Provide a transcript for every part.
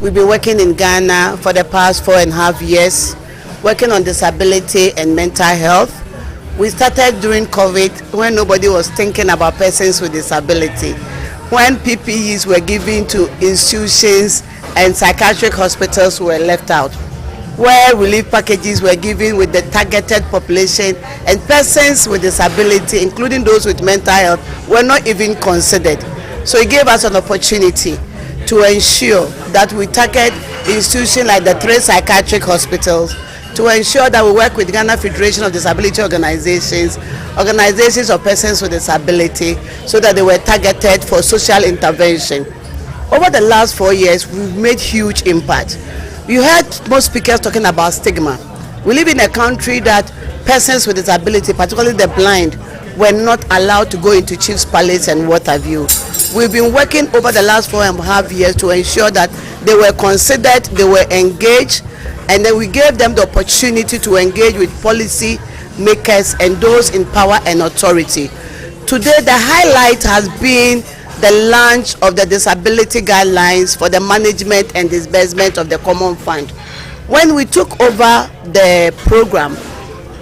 We've been working in Ghana for the past 4.5 years, working on disability and mental health. We started during COVID when nobody was thinking about persons with disability, when PPEs were given to institutions and psychiatric hospitals were left out, where relief packages were given with the targeted population, and persons with disability, including those with mental health, were not even considered. So it gave us an opportunity to ensure that we target institutions like the 3 psychiatric hospitals, to ensure that we work with Ghana Federation of Disability Organizations, organizations of persons with disability, so that they were targeted for social intervention. Over the last 4 years, we've made huge impact. You heard most speakers talking about stigma. We live in a country that persons with disability, particularly the blind, were not allowed to go into chief's palace and what have you. We've been working over the last 4.5 years to ensure that they were considered, they were engaged, and then we gave them the opportunity to engage with policy makers and those in power and authority. Today, the highlight has been the launch of the disability guidelines for the management and disbursement of the common fund. When we took over the program,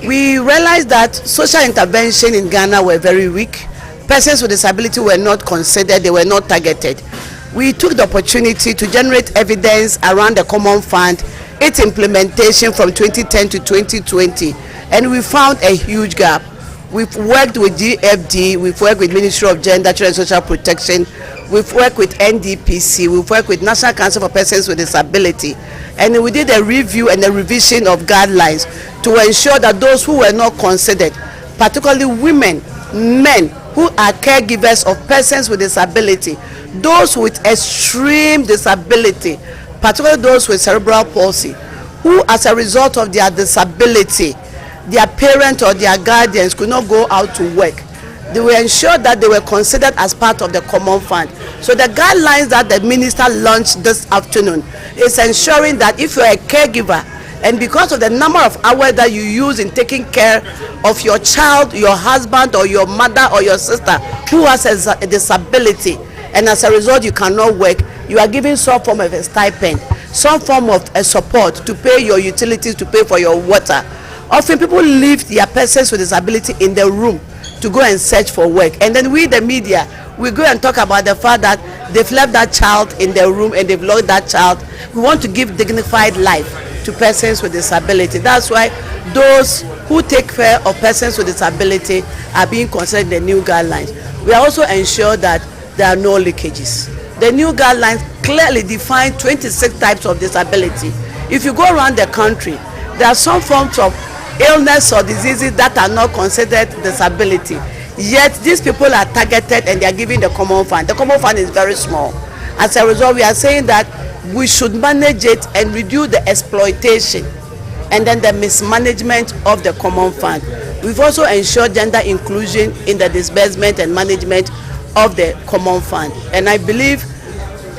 we realized that social intervention in Ghana were very weak. Persons with disability were not considered, they were not targeted. We took the opportunity to generate evidence around the common fund, its implementation from 2010 to 2020, and we found a huge gap. We've worked with DFD, we've worked with Ministry of Gender, Children and Social Protection, we've worked with NDPC, we've worked with National Council for Persons with Disability, and we did a review and a revision of guidelines to ensure that those who were not considered, particularly women, men who are caregivers of persons with disability, those with extreme disability, particularly those with cerebral palsy, who as a result of their disability, their parents or their guardians could not go out to work. They were ensured that they were considered as part of the common fund. So the guidelines that the minister launched this afternoon is ensuring that if you're a caregiver, and because of the number of hours that you use in taking care of your child, your husband or your mother or your sister who has a disability, and as a result you cannot work, you are given some form of a stipend, some form of a support to pay your utilities, to pay for your water. Often people leave their persons with disability in the room to go and search for work, and then we, the media, we go and talk about the fact that they've left that child in the room and they've lost that child. We want to give dignified life to persons with disability. That's why those who take care of persons with disability are being considered in the new guidelines. We are also ensured that there are no leakages. The new guidelines clearly define 26 types of disability. If you go around the country, there are some forms of illness or diseases that are not considered disability. Yet these people are targeted and they are given the common fund. The common fund is very small. As a result, we are saying that we should manage it and reduce the exploitation and then the mismanagement of the common fund. We've also ensured gender inclusion in the disbursement and management of the common fund. And I believe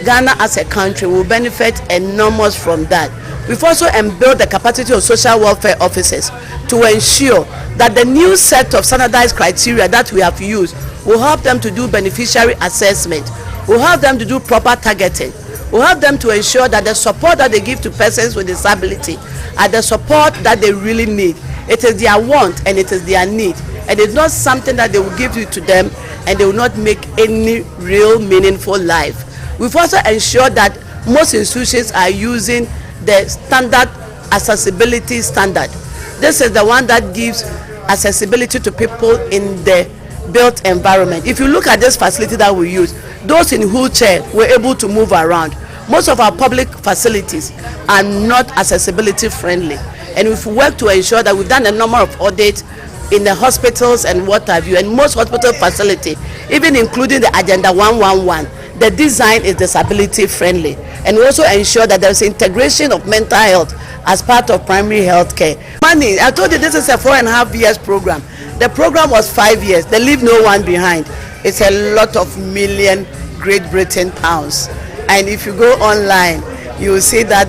Ghana as a country will benefit enormous from that. We've also built the capacity of social welfare officers to ensure that the new set of standardized criteria that we have used will help them to do beneficiary assessment, will help them to do proper targeting, will help them to ensure that the support that they give to persons with disability are the support that they really need. It is their want and it is their need, and it's not something that they will give you to them and they will not make any real meaningful life. We've also ensured that most institutions are using the standard accessibility standard. This is the one that gives accessibility to people in the built environment. If you look at this facility that we use, those in wheelchair were able to move around. Most of our public facilities are not accessibility friendly, and we've worked to ensure that we've done a number of audits in the hospitals and what have you, and most hospital facility, even including the Agenda 111, the design is disability friendly, and we also ensure that there's integration of mental health as part of primary health care. Money, I told you this is a 4.5 years program. The program was 5 years. They leave no one behind. It's a lot of million Great Britain pounds. And if you go online, you will see that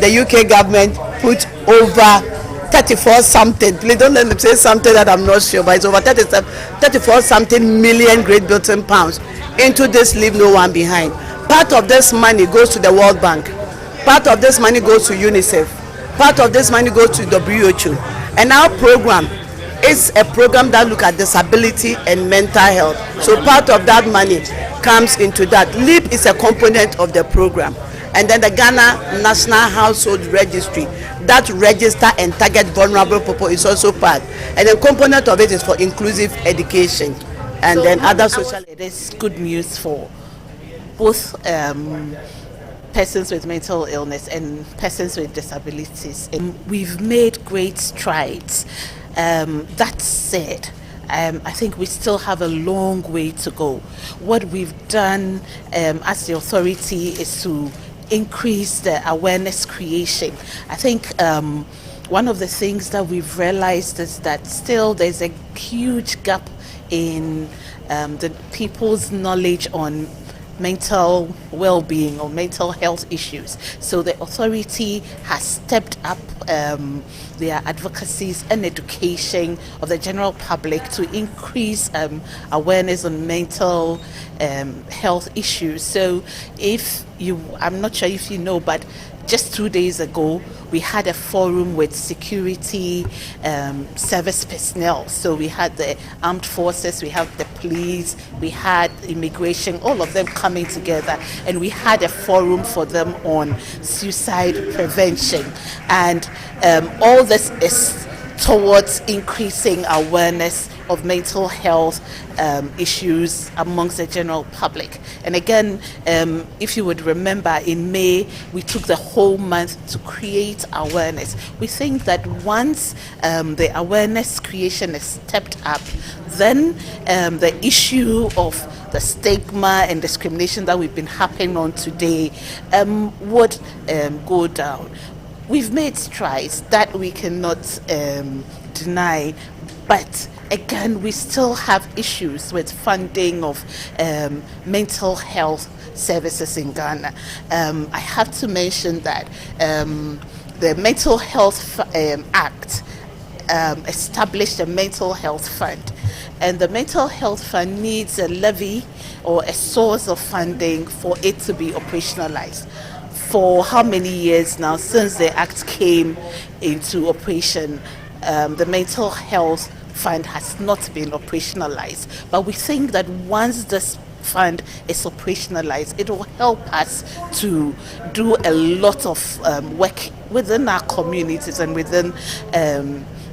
the UK government put over 34 something, please don't let me say something that I'm not sure, but it's over 34 something million Great Britain pounds into this Leave No One Behind. Part of this money goes to the World Bank. Part of this money goes to UNICEF. Part of this money goes to WHO. And our program is a program that look at disability and mental health. So part of that money comes into that. LEAP is a component of the program. And then the Ghana National Household Registry, that register and target vulnerable people, is also part. And the component of it is for inclusive education. And so then other social. It is good news for both persons with mental illness and persons with disabilities. And we've made great strides. That said, I think we still have a long way to go. What we've done as the authority is to increase the awareness creation. I think one of the things that we've realized is that still there's a huge gap in the people's knowledge on mental well-being or mental health issues. So the authority has stepped up their advocacies and education of the general public to increase awareness on mental health issues. So I'm not sure if you know, but just 2 days ago, we had a forum with security service personnel. So we had the armed forces, we have the police, we had immigration, all of them coming together, and we had a forum for them on suicide prevention. And all this is towards increasing awareness of mental health issues amongst the general public. And again, if you would remember, in May we took the whole month to create awareness. We think that once the awareness creation is stepped up, then the issue of the stigma and discrimination that we've been harping on today would go down. We've made strides that we cannot deny, but again, we still have issues with funding of mental health services in Ghana. I have to mention that the Mental Health Act established a mental health fund, and the mental health fund needs a levy or a source of funding for it to be operationalized. For how many years now since the act came into operation, the mental health fund has not been operationalized. But we think that once this fund is operationalized, it will help us to do a lot of work within our communities and within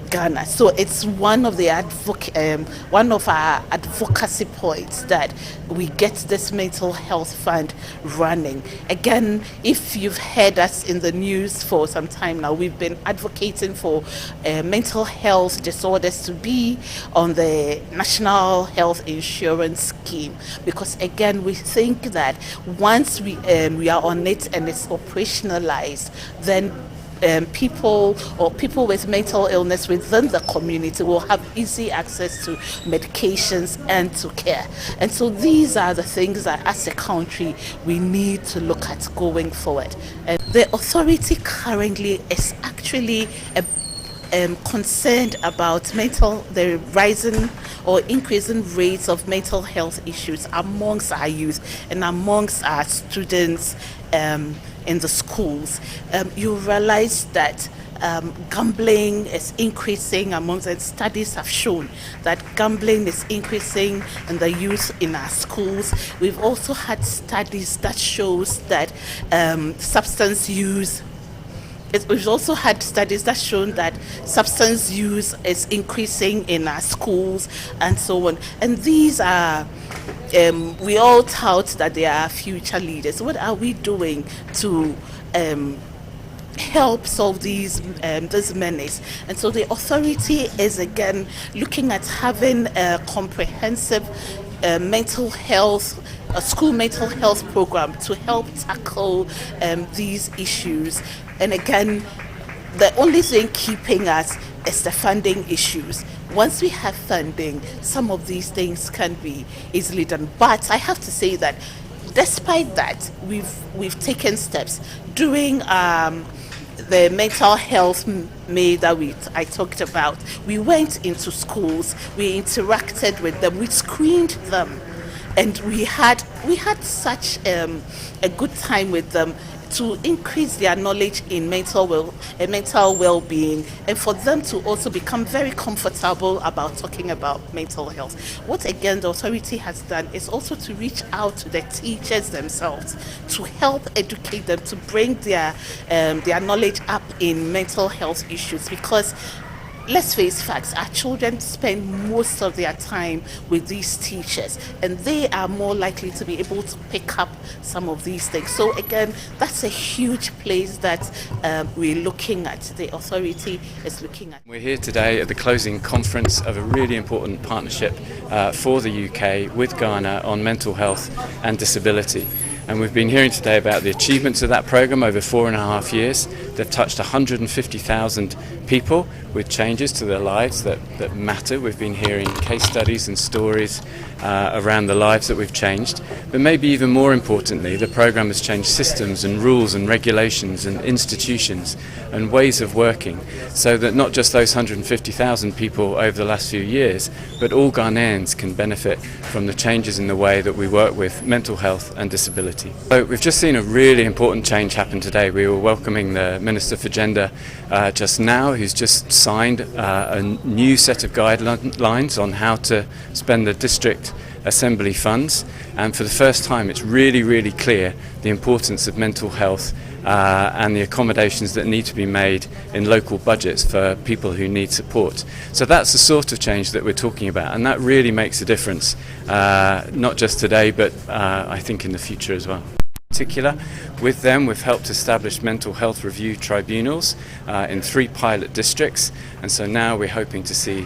Ghana. So it's one of our advocacy points that we get this mental health fund running. Again, if you've heard us in the news for some time now, we've been advocating for mental health disorders to be on the National Health Insurance Scheme, because again, we think that once we are on it and it's operationalized, then people with mental illness within the community will have easy access to medications and to care. And so these are the things that as a country we need to look at going forward. And the authority currently is actually concerned about the rising or increasing rates of mental health issues amongst our youth and amongst our students in the schools. You realize that gambling is increasing amongst, and studies have shown that gambling is increasing in the youth in our schools. We've also had studies that shows that substance use. We've also had studies that shown that substance use is increasing in our schools and so on. And these are, we all tout that they are future leaders. What are we doing to help solve this menace? And so the authority is again looking at having a comprehensive mental health, a school mental health program to help tackle these issues. And again, the only thing keeping us is the funding issues. Once we have funding, some of these things can be easily done. But I have to say that despite that, we've taken steps. During the mental health May that I talked about, we went into schools, we interacted with them, we screened them, and we had such a good time with them to increase their knowledge in mental well-being, and for them to also become very comfortable about talking about mental health. What again the authority has done is also to reach out to the teachers themselves to help educate them, to bring their knowledge up in mental health issues, because let's face facts, our children spend most of their time with these teachers, and they are more likely to be able to pick up some of these things. So again, that's a huge place that we're looking at, the authority is looking at. We're here today at the closing conference of a really important partnership for the UK with Ghana on mental health and disability. And we've been hearing today about the achievements of that programme over 4.5 years. They've touched 150,000 people with changes to their lives that matter. We've been hearing case studies and stories around the lives that we've changed. But maybe even more importantly, the programme has changed systems and rules and regulations and institutions and ways of working, so that not just those 150,000 people over the last few years, but all Ghanaians can benefit from the changes in the way that we work with mental health and disability. So we've just seen a really important change happen today. We were welcoming the Minister for Gender just now, who's just signed a new set of guidelines on how to spend the district assembly funds, and for the first time it's really clear the importance of mental health and the accommodations that need to be made in local budgets for people who need support. So that's the sort of change that we're talking about, and that really makes a difference, not just today but I think in the future as well. In particular, with them we've helped establish mental health review tribunals in 3 pilot districts, and so now we're hoping to see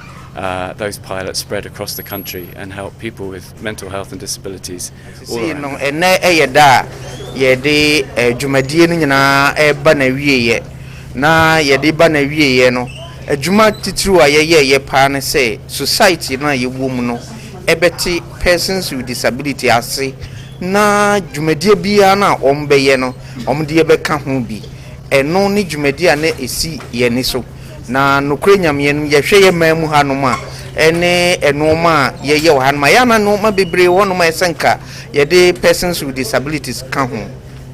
those pilots spread across the country and help people with mental health and disabilities all around. Dwumadie nyina eba na wieye na yede ba na wieye no adwuma titiri a ye pa ne say society na ye wom no ebeti persons with disability ase na dwumadie bia na ombeye no omde beka ho bi eno ni dwumadie na esi ye ni so na nokure nyame no ye hwe ye mamu hanom a ene enoma ye wo hanoma ya na no ma bebre wonoma esenka ye de persons with disabilities ka ho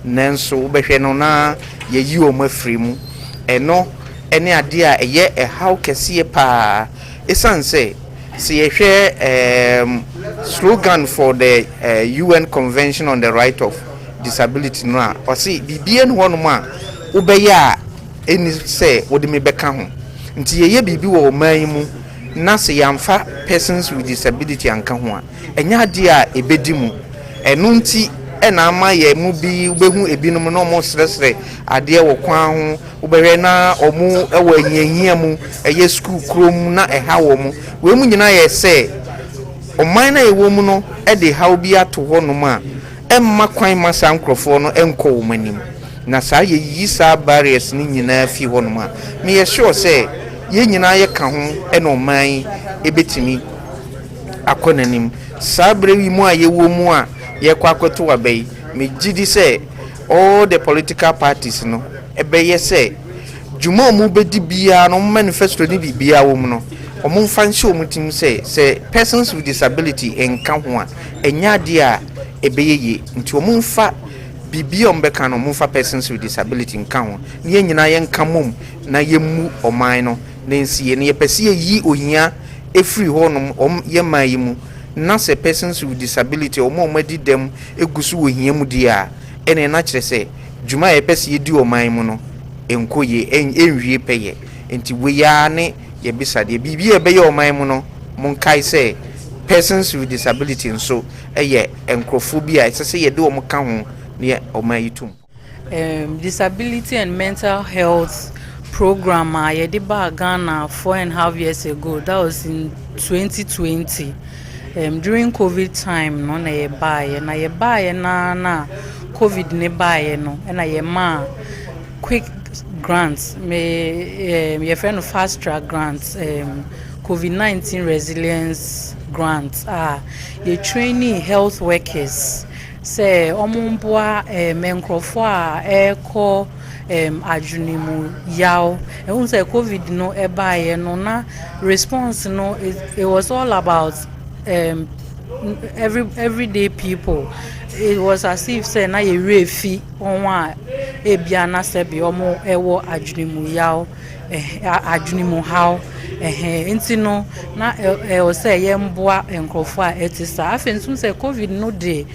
nanso behwe no na ye yi o mafiri mu eno ene ade a ye how kese pa esanse se ye hwe slogan for the UN Convention on the Right of Disability no o se bibie no honoma ubeya eni se wode me beka ho nti ye bibi wo man mu na se yamfa persons with disability anka ho a enya ade a ebedi mu eno nti ena ama ye mu bi ubehu ebinom no mo sresre ade wo kwan ho ubehwe na omu ewo anyahia mu eye school krom na eha wo mu we mu nyina ye se oman na ewo mu no e de haw bi ato ho no ma emma kwan masa nkrofo no enko wo manim na sa ye yi sa barriers ni nyina fi ho no ma me ye sure say ye nyina ye ka ho e no man ebetimi akonanim sa brewi mu a ye wo mu a ye kwakoto abai me gidi say all the political parties no ebeye say dwuma mu bedi bia no manifesto ni bibia wo mu no omo fanshi omo tim say persons with disability enka ho a enya de a ebeye ye nti omo fa bibia ombeka no omo fa persons with disability enka ho ne ye nyina ye nka mom na ye mu oman no nensi ye ne ye pese yi ohia efri ho no ye mayi mu na se persons with disability omo madi dem egusu wo hia mu dia ene na kire se dwuma ye pese ye di oman mu no enkoye enwie peye enti we ya ne ye bisade bibia be ye oman mu no monkai se persons with disability nso eye enkrofobia se ye de omo ka ho ne oman yitum. Disability and mental health program I did back Ghana 4.5 years ago. That was in 2020. During COVID time, no na ye buy na COVID ne buy no, and I ma quick grants. Me your friend fast track grants. COVID-19 resilience grants. You training health workers. Say omumboa menkrofo eko ajunimu yaw ehun say COVID no ebaye no na response no it was all about everyday people it was as if say na ye refi onwa ebia na se bi omo ewo adwunimu yaw adwunimu haw nti no na o say ye mboa enkrofo a etisa afentum say covid no de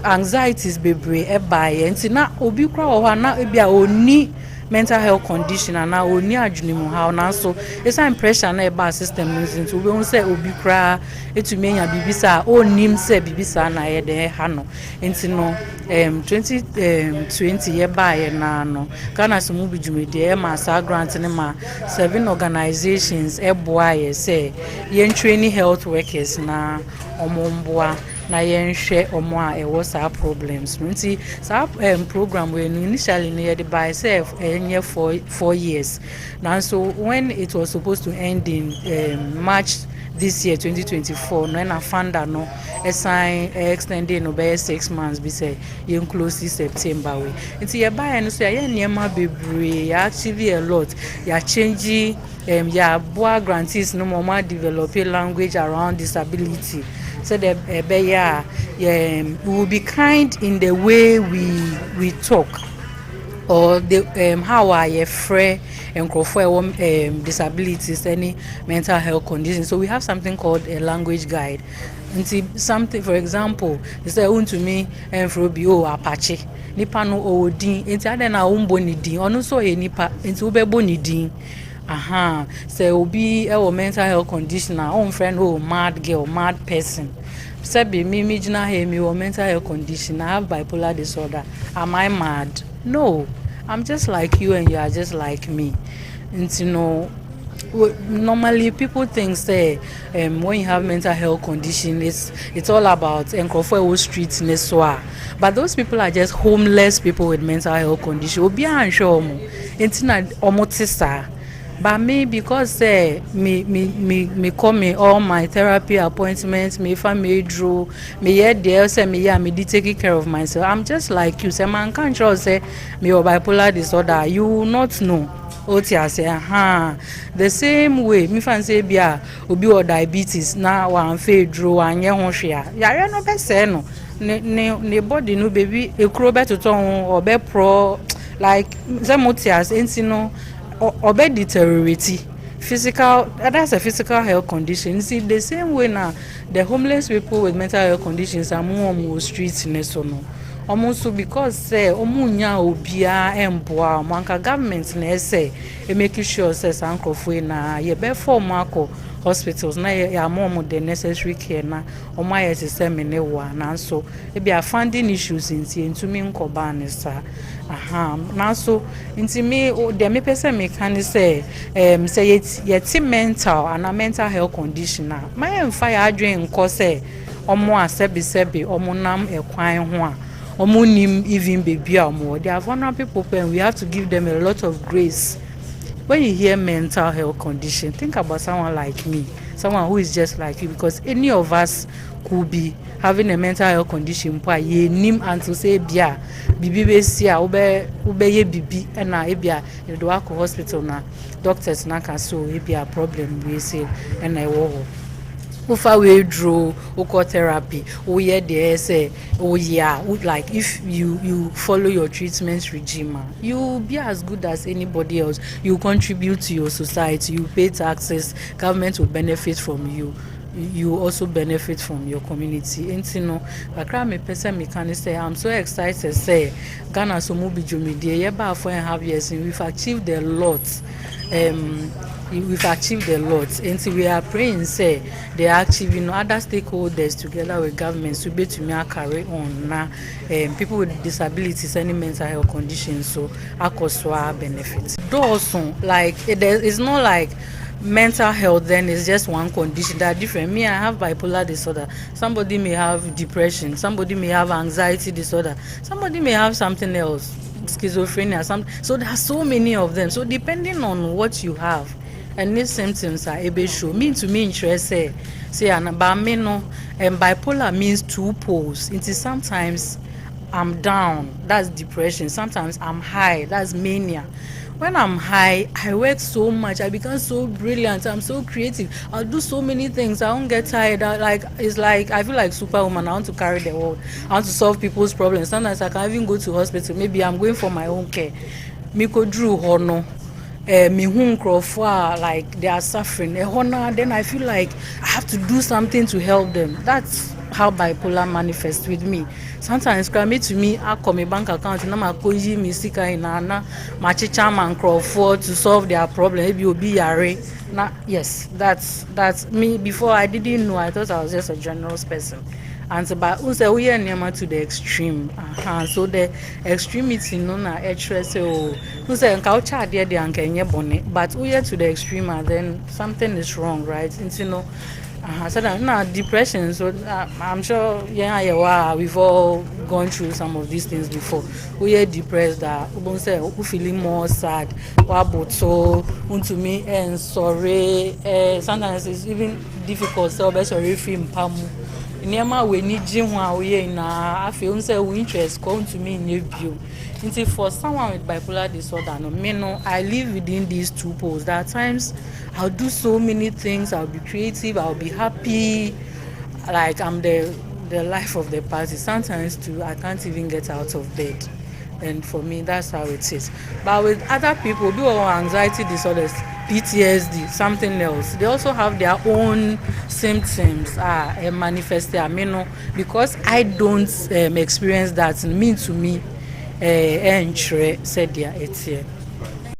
anxieties bebre e ba ye nti na obi kra wo ha na ebia oni mental health condition and now oni adwunimu how na so it's an impression na e ba system into we won say obi kra etumi nya bibisa onim say bibisa na ye de ha no nti no 2020 ye ba ye na no Ghana Somubi Dwumadie e ma sa grant ne ma 7 organizations e boa ye say ye training health workers na omomboa na yenhwe omo a e was our problems nti sa program we initially near the by self enye 4 years now so when it was supposed to end in March this year 2024 no na founder no assign extended no by 6 months be say you close this September we nti ye buy no so ye niema bebre ya actually a lot ya change ya boa grantees no more develop a language around disability so the we will be kind in the way we talk or the how I free and disabilities, any mental health conditions. So we have something called a language guide. And something, for example, they say to me and for bio Apache. Nipa no odin. Inti ade na umbo ni din. Onu so ye nipa. Inti ubebo ni din. Aha. Say obi mental health condition. Our friend mad girl, mad person. Sabi me jina he me mental health condition. I have bipolar disorder. Am I mad? No. I'm just like you and you are just like me. And you know, normally people think say when you have mental health condition it's all about enkrofo streets neswa, but those people are just homeless people with mental health condition. Obi ansho omo entina omo tisa. But me, because say me call me all my therapy appointments, me family drew, me yet there say me did taking care of myself. I'm just like you. Say man can't sure say me or bipolar disorder. You will not know. Otia say the same way me fancy bia obi or diabetes na wan fe drew anye ho hwea. Ya no be say no. Ne body no baby e kro beto ton or be pro like some motias enti or deteriorate physical, that's a physical health condition. See the same way now the homeless people with mental health conditions are more streets nesono almost because say omunya obia emboa manka government na say e make sure say sankofo na ye be form ako hospitals na ya more the necessary care na omo aye se me ne wa na so e bia funding issues ntumi nkoba ne sa na so me de me person me can say yet mental and mental health condition na my fire adwen nko say omo asebi omo nam ekwan ho a omo nim even baby omo they are vulnerable people and we have to give them a lot of grace. When you hear mental health condition, think about someone like me, someone who is just like you, because any of us could be having a mental health condition. Ye nim and to say bia bibi be sia ube ye bibi na ebia you do go hospital na doctors na can so ebia problem we say and I wo ufa we draw oko therapy we there say like if you follow your treatment regime you be as good as anybody else. You contribute to your society, you pay taxes, government will benefit from you also benefit from your community. And you know, akra me person me can say I'm so excited say Ghana Somubi Dwumadie ye ba 4.5 years and we've achieved a lot. We've achieved a lot, and so we are praying say they are achieving other stakeholders together with governments to be to carry on now. People with disabilities, any mental health conditions, so akoswa benefits. Those like it's not like mental health then is just one condition. That different. Me, I have bipolar disorder. Somebody may have depression. Somebody may have anxiety disorder. Somebody may have something else, schizophrenia. So there are so many of them. So depending on what you have. And these symptoms are able to show me interest say and bipolar means two poles. It is sometimes I'm down, that's depression. Sometimes I'm high, that's mania. When I'm high, I work so much. I become so brilliant. I'm so creative. I'll do so many things. I won't get tired. It's like I feel like Superwoman. I want to carry the world. I want to solve people's problems. Sometimes I can't even go to hospital. Maybe I'm going for my own care. Miko Drew Hono. Me like they are suffering. Then I feel like I have to do something to help them. That's how bipolar manifests with me. Sometimes me to me, I call my bank account and I'm going me sick in my chicha man for to solve their problem. Maybe you'll be yare. Yes, that's me. Before I didn't know. I thought I was just a generous person. And so, but we are near to the extreme. So the extremity no na say who say culture there the ankenye bonnet, but we are to the extreme and then something is wrong, right? And you know, so that now depression. So I'm sure we've all gone through some of these things before. We are depressed that we say we feeling more sad. What so to me and sorry. Sometimes it's even difficult. So be sorry film pamu. Nema we need gym while we na I feel say we interest come to me in view. Until for someone with bipolar disorder, I live within these two poles. There are times I'll do so many things, I'll be creative, I'll be happy, like I'm the life of the party. Sometimes too I can't even get out of bed. And for me that's how it is. But with other people who have anxiety disorders, PTSD, something else, they also have their own symptoms and manifest because I don't experience that mean to me and said yeah it's here.